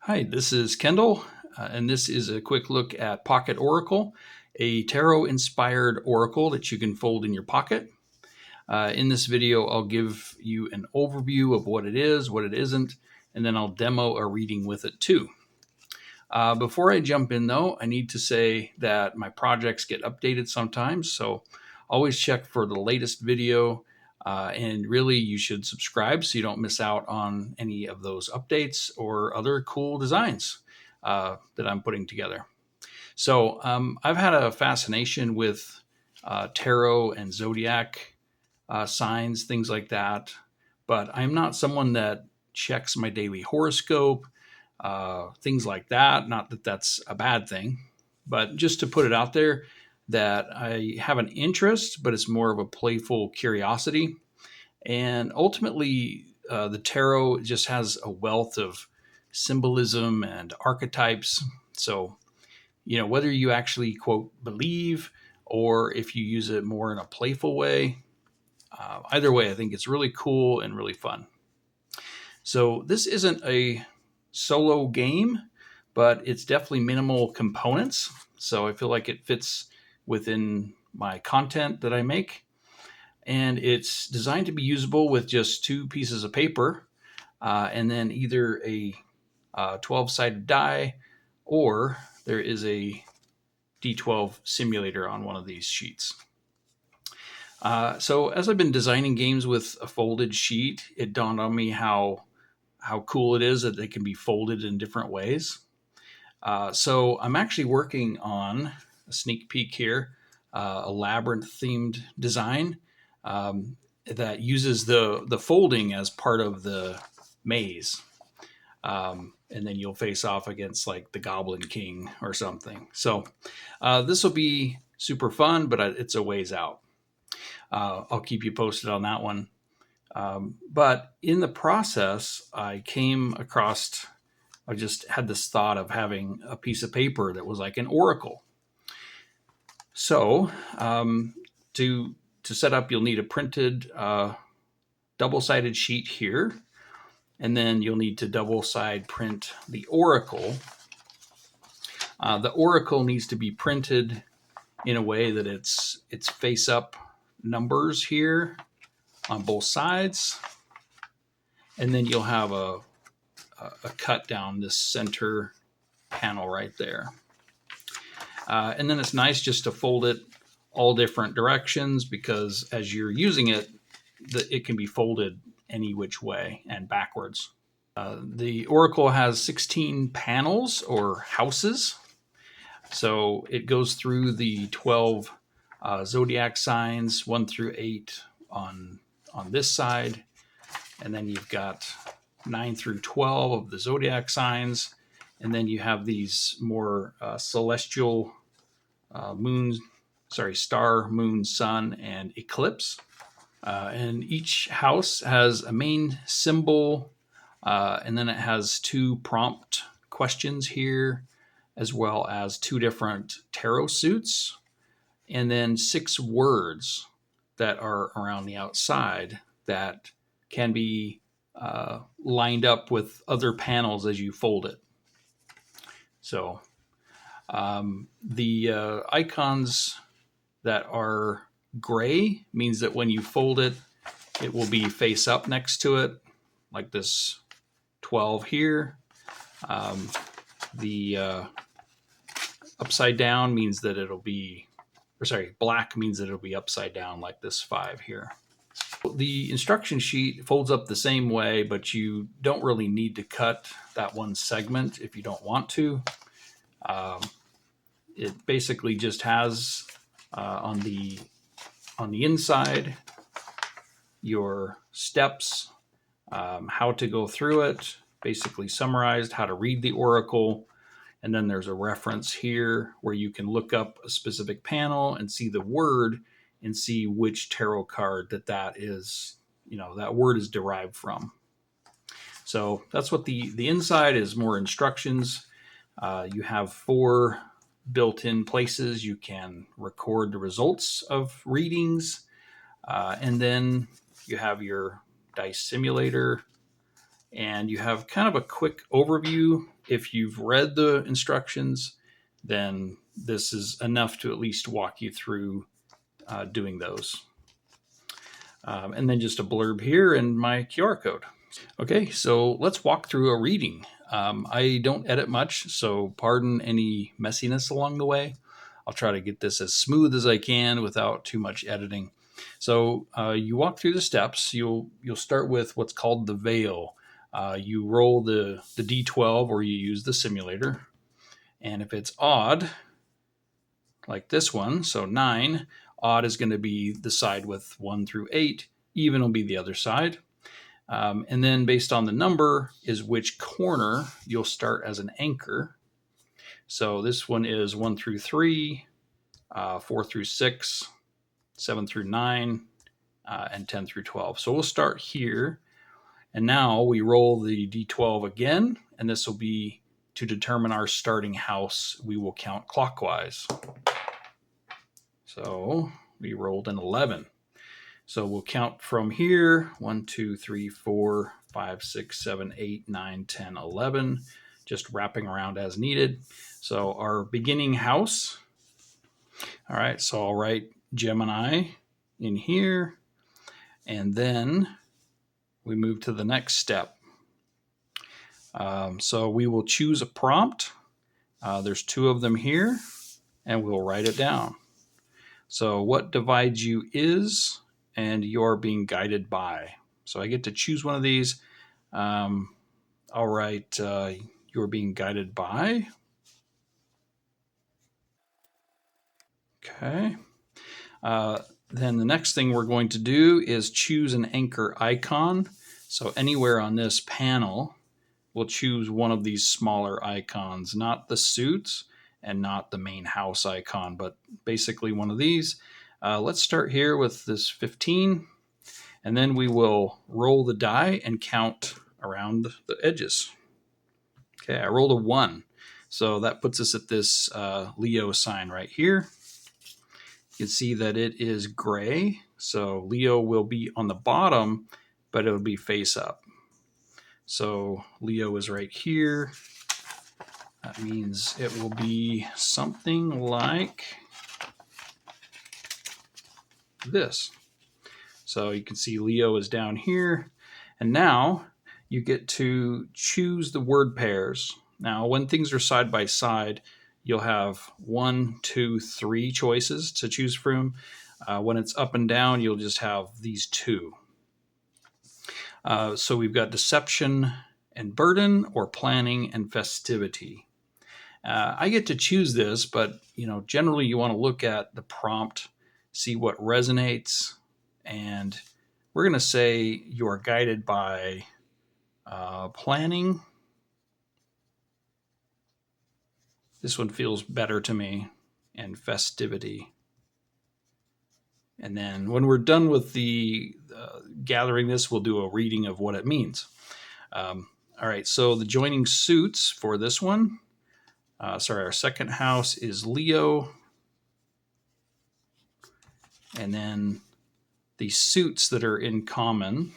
Hi, this is Kendall, and this is a quick look at Pocket Oracle, a tarot-inspired oracle that you can fold in your pocket. In this video, I'll give you an overview of what it is, what it isn't, and then I'll demo a reading with it too. Before I jump in though, I need to say that my projects get updated sometimes, so always check for the latest video. And really, you should subscribe so you don't miss out on any of those updates or other cool designs that I'm putting together. So I've had a fascination with tarot and zodiac signs, things like that. But I'm not someone that checks my daily horoscope, things like that. Not that that's a bad thing, but just to put it out there that I have an interest, but it's more of a playful curiosity. And ultimately, the tarot just has a wealth of symbolism and archetypes. So, whether you actually, quote, believe or if you use it more in a playful way, either way, I think it's really cool and really fun. So, this isn't a solo game, but it's definitely minimal components. So, I feel like it fits within my content that I make. And it's designed to be usable with just two pieces of paper and then either a 12-sided die or there is a D12 simulator on one of these sheets. So as I've been designing games with a folded sheet, it dawned on me how cool it is that they can be folded in different ways. So I'm actually working on a sneak peek here, a labyrinth-themed design that uses the folding as part of the maze. And then you'll face off against like the Goblin King or something. So this will be super fun, but it's a ways out. I'll keep you posted on that one. But in the process, I just had this thought of having a piece of paper that was like an oracle. So to set up, you'll need a printed double-sided sheet here, and then you'll need to double-side print the oracle. The oracle needs to be printed in a way that it's face-up numbers here on both sides, and then you'll have a cut down this center panel right there. And then it's nice just to fold it all different directions because as you're using it, it can be folded any which way and backwards. The oracle has 16 panels or houses. So it goes through the 12 zodiac signs, 1 through 8 on this side. And then you've got 9 through 12 of the zodiac signs. And then you have these more celestial star, moon, sun, and eclipse. And each house has a main symbol, and then it has 2 prompt questions here, as well as 2 different tarot suits, and then 6 words that are around the outside that can be lined up with other panels as you fold it. So the icons that are gray means that when you fold it, it will be face up next to it, like this 12 here. The upside down means that black means that it'll be upside down like this 5 here. The instruction sheet folds up the same way, but you don't really need to cut that one segment if you don't want to. It basically just has on the inside your steps, how to go through it, basically summarized how to read the oracle. And then there's a reference here where you can look up a specific panel and see the word and see which tarot card that is, that word is derived from. So that's what the inside is, more instructions. You have 4 built-in places you can record the results of readings. And then you have your dice simulator, and you have kind of a quick overview if you've read the instructions, then this is enough to at least walk you through doing those. And then just a blurb here and my QR code. Okay, so let's walk through a reading. I don't edit much, so pardon any messiness along the way. I'll try to get this as smooth as I can without too much editing. So you walk through the steps. You'll start with what's called the veil. You roll the D12 or you use the simulator. And if it's odd, like this one, so 9, odd is going to be the side with 1 through 8. Even will be the other side. And then based on the number is which corner you'll start as an anchor. So this one is 1 through 3, 4 through 6, 7 through 9, and 10 through 12. So we'll start here. And now we roll the D12 again, and this will be to determine our starting house. We will count clockwise. So we rolled an 11. So we'll count from here, 1, 2, 3, 4, 5, 6, 7, 8, 9, 10, 11, just wrapping around as needed. So our beginning house. All right, so I'll write Gemini in here, and then we move to the next step. So we will choose a prompt. There's 2 of them here, and we'll write it down. So what divides you is, and you're being guided by. So I get to choose one of these. I'll write you're being guided by. Okay. Then the next thing we're going to do is choose an anchor icon. So anywhere on this panel, we'll choose one of these smaller icons, not the suits and not the main house icon, but basically one of these. Let's start here with this 15, and then we will roll the die and count around the edges. Okay, I rolled a 1, so that puts us at this Leo sign right here. You can see that it is gray, so Leo will be on the bottom, but it'll be face up. So Leo is right here. That means it will be something like this. So you can see Leo is down here. And now you get to choose the word pairs. Now, when things are side by side, you'll have 1, 2, 3 choices to choose from. When it's up and down, you'll just have these 2. So we've got deception and burden, or planning and festivity. I get to choose this, but generally you want to look at the prompt, see what resonates, and we're going to say you are guided by planning. This one feels better to me, and festivity. And then when we're done with the gathering this, we'll do a reading of what it means. All right, so the joining suits for this one, our second house is Leo. And then the suits that are in common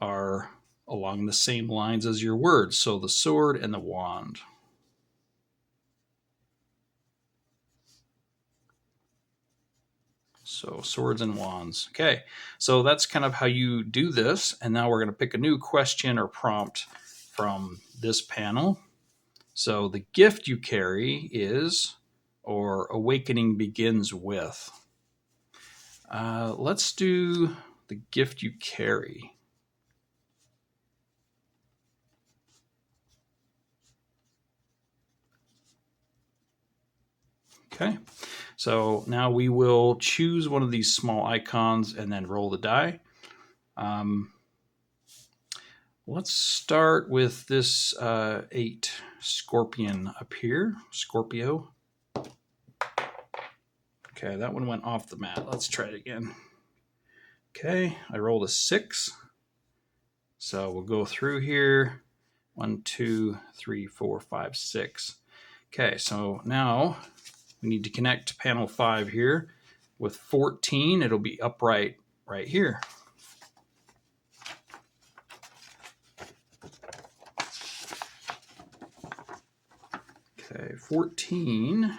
are along the same lines as your words. So the sword and the wand. So swords and wands. Okay, so that's kind of how you do this. And now we're going to pick a new question or prompt from this panel. So the gift you carry is, or awakening begins with. Let's do the gift you carry. Okay, so now we will choose one of these small icons and then roll the die. Let's start with this 8 scorpion up here, Scorpio. Okay, that one went off the mat. Let's try it again. Okay, I rolled a 6. So we'll go through here. 1, 2, 3, 4, 5, 6. Okay, so now we need to connect panel 5 here with 14. It'll be upright right here. Okay, 14.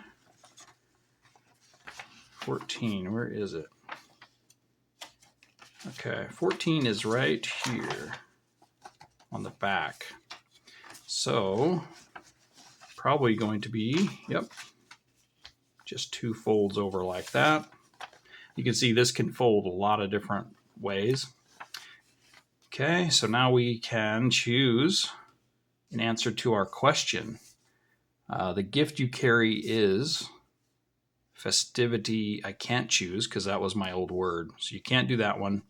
14, where is it? Okay, 14 is right here on the back. So probably going to be, yep, just 2 folds over like that. You can see this can fold a lot of different ways. Okay, so now we can choose an answer to our question. The gift you carry is festivity. I can't choose because that was my old word. So you can't do that one.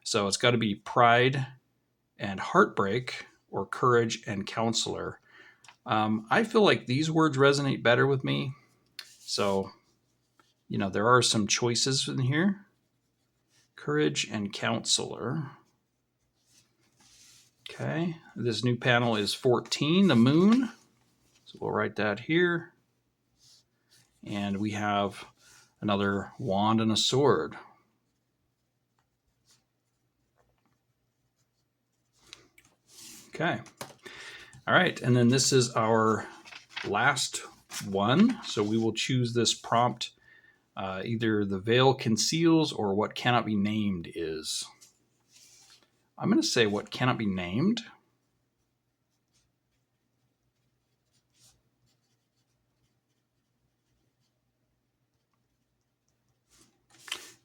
So it's got to be pride and heartbreak or courage and counselor. I feel like these words resonate better with me. So, you know, there are some choices in here. Courage and counselor. Okay, this new panel is 14, the moon. So we'll write that here. And we have another wand and a sword. Okay. All right, and then this is our last one. So we will choose this prompt, either the veil conceals or what cannot be named is. I'm going to say what cannot be named.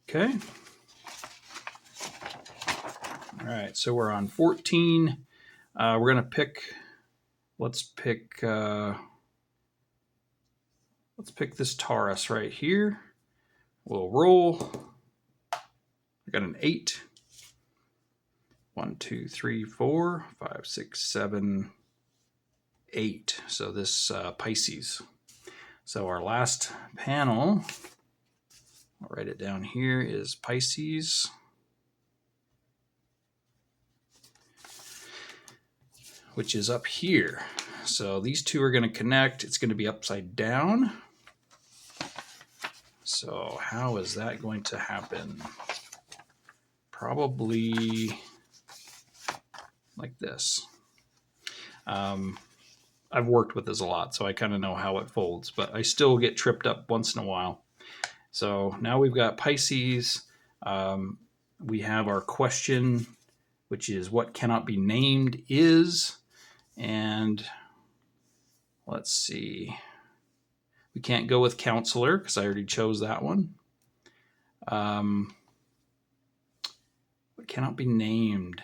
Okay. All right, so we're on 14. We're going to pick, let's pick this Taurus right here. We'll roll. I got an 8. 1, 2, 3, 4, 5, 6, 7, 8. So this Pisces. So our last panel, I'll write it down here, is Pisces. Which is up here. So these two are going to connect. It's going to be upside down. So how is that going to happen? Probably like this. I've worked with this a lot, so I kind of know how it folds, but I still get tripped up once in a while. So now we've got Pisces. We have our question, which is what cannot be named is. And let's see. We can't go with counselor because I already chose that one. What cannot be named?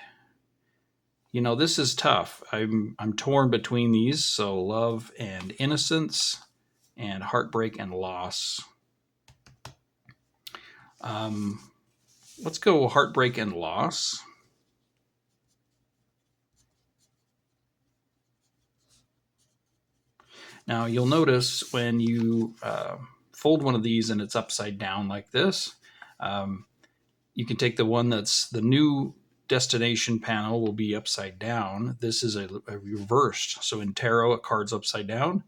You know, this is tough. I'm torn between these. So love and innocence and heartbreak and loss. Let's go heartbreak and loss. Now you'll notice when you fold one of these and it's upside down like this, you can take the one that's the new destination panel will be upside down. This is a reversed. So in tarot, a card's upside down.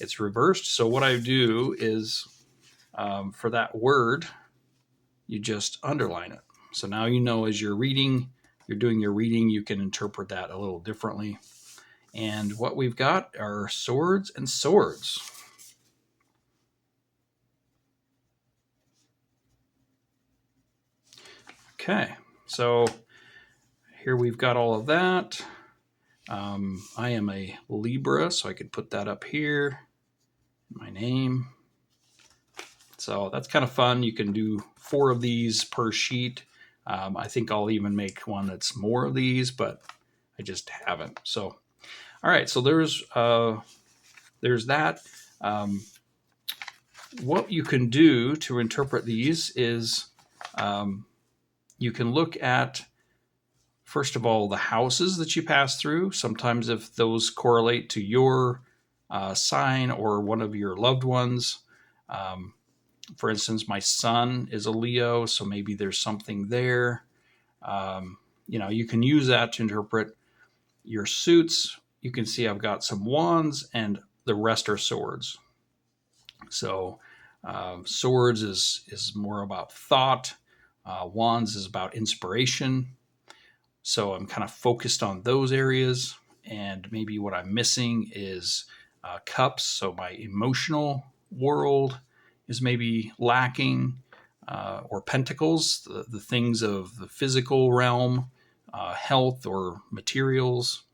It's reversed. So what I do is for that word, you just underline it. So now you know as you're reading, you're doing your reading, you can interpret that a little differently. And what we've got are swords and swords. Okay, so here we've got all of that. I am a Libra, so I could put that up here, my name. So that's kind of fun. You can do 4 of these per sheet. I think I'll even make one that's more of these, but I just haven't. So, all right, so there's that. What you can do to interpret these is you can look at, first of all, the houses that you pass through. Sometimes if those correlate to your sign or one of your loved ones. For instance, my son is a Leo, so maybe there's something there. You know, you can use that to interpret your suits. You can see I've got some wands and the rest are swords. So swords is more about thought. Wands is about inspiration. So I'm kind of focused on those areas. And maybe what I'm missing is cups, so my emotional world is maybe lacking, or pentacles, the things of the physical realm, health or materials.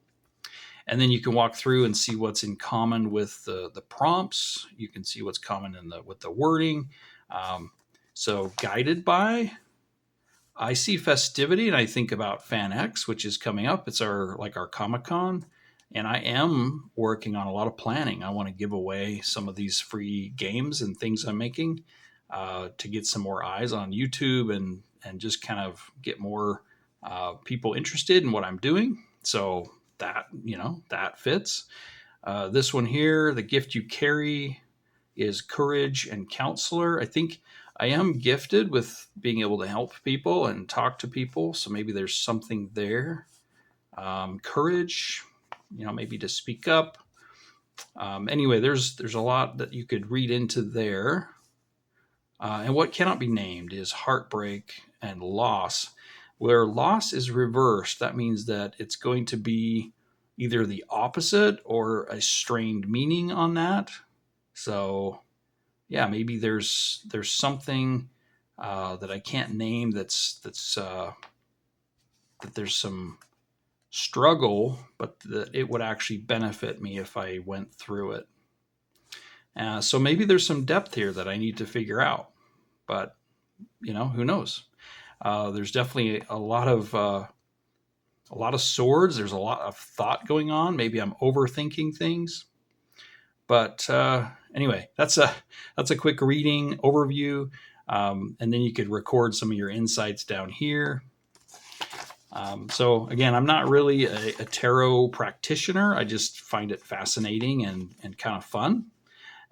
And then you can walk through and see what's in common with the prompts. You can see what's common with the wording. So guided by, I see festivity and I think about FanX, which is coming up. It's our Comic-Con. And I am working on a lot of planning. I want to give away some of these free games and things I'm making to get some more eyes on YouTube and just kind of get more people interested in what I'm doing. So that, that fits. This one here, the gift you carry is courage and counselor. I think I am gifted with being able to help people and talk to people. So maybe there's something there. Courage, maybe to speak up. Anyway, there's a lot that you could read into there. And what cannot be named is heartbreak and loss. Where loss is reversed, that means that it's going to be either the opposite or a strained meaning on that. So, yeah, maybe there's something that I can't name that there's some struggle, but that it would actually benefit me if I went through it. So maybe there's some depth here that I need to figure out, but who knows? There's definitely a lot of swords. There's a lot of thought going on. Maybe I'm overthinking things, but anyway, that's a quick reading overview, and then you could record some of your insights down here. So again, I'm not really a tarot practitioner. I just find it fascinating and kind of fun.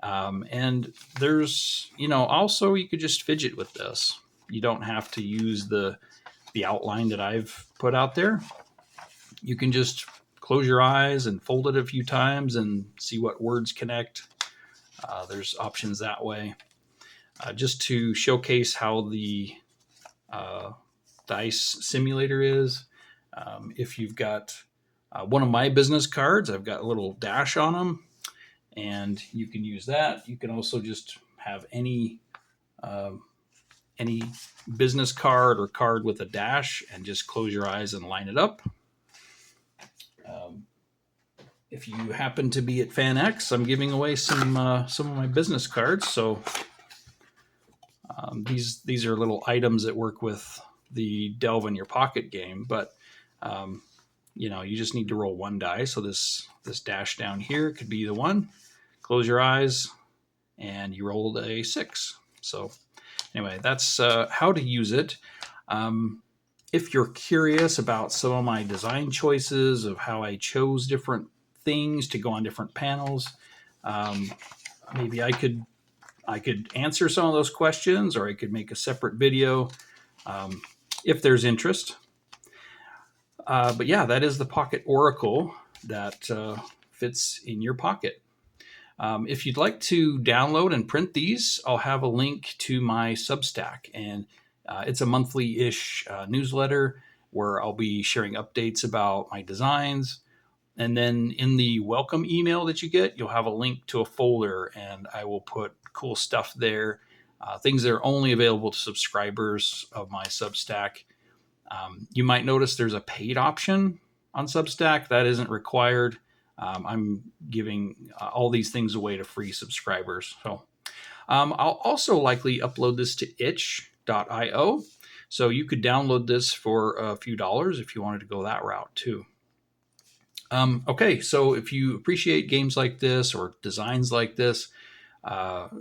And there's, also you could just fidget with this. You don't have to use the outline that I've put out there. You can just close your eyes and fold it a few times and see what words connect. There's options that way. Just to showcase how the dice simulator is. If you've got one of my business cards, I've got a little dash on them, and you can use that. You can also just have any business card or card with a dash and just close your eyes and line it up. If you happen to be at FanX, I'm giving away some of my business cards. So these are little items that work with the Delve in Your Pocket game, but you just need to roll one die. So this dash down here could be the one. Close your eyes, and you rolled a 6. So anyway, that's how to use it. If you're curious about some of my design choices of how I chose different things to go on different panels, maybe I could answer some of those questions, or I could make a separate video if there's interest. But yeah, that is the Pocket Oracle that fits in your pocket. If you'd like to download and print these, I'll have a link to my Substack, and it's a monthly-ish newsletter where I'll be sharing updates about my designs. And then in the welcome email that you get, you'll have a link to a folder, and I will put cool stuff there, things that are only available to subscribers of my Substack. You might notice there's a paid option on Substack. That isn't required. I'm giving all these things away to free subscribers. So I'll also likely upload this to itch.io. So you could download this for a few dollars if you wanted to go that route too. Okay, so if you appreciate games like this or designs like this,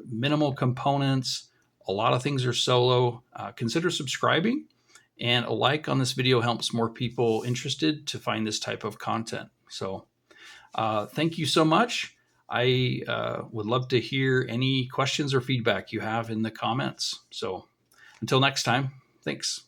minimal components, a lot of things are solo, consider subscribing, and a like on this video helps more people interested to find this type of content. So thank you so much. I would love to hear any questions or feedback you have in the comments. So until next time, thanks.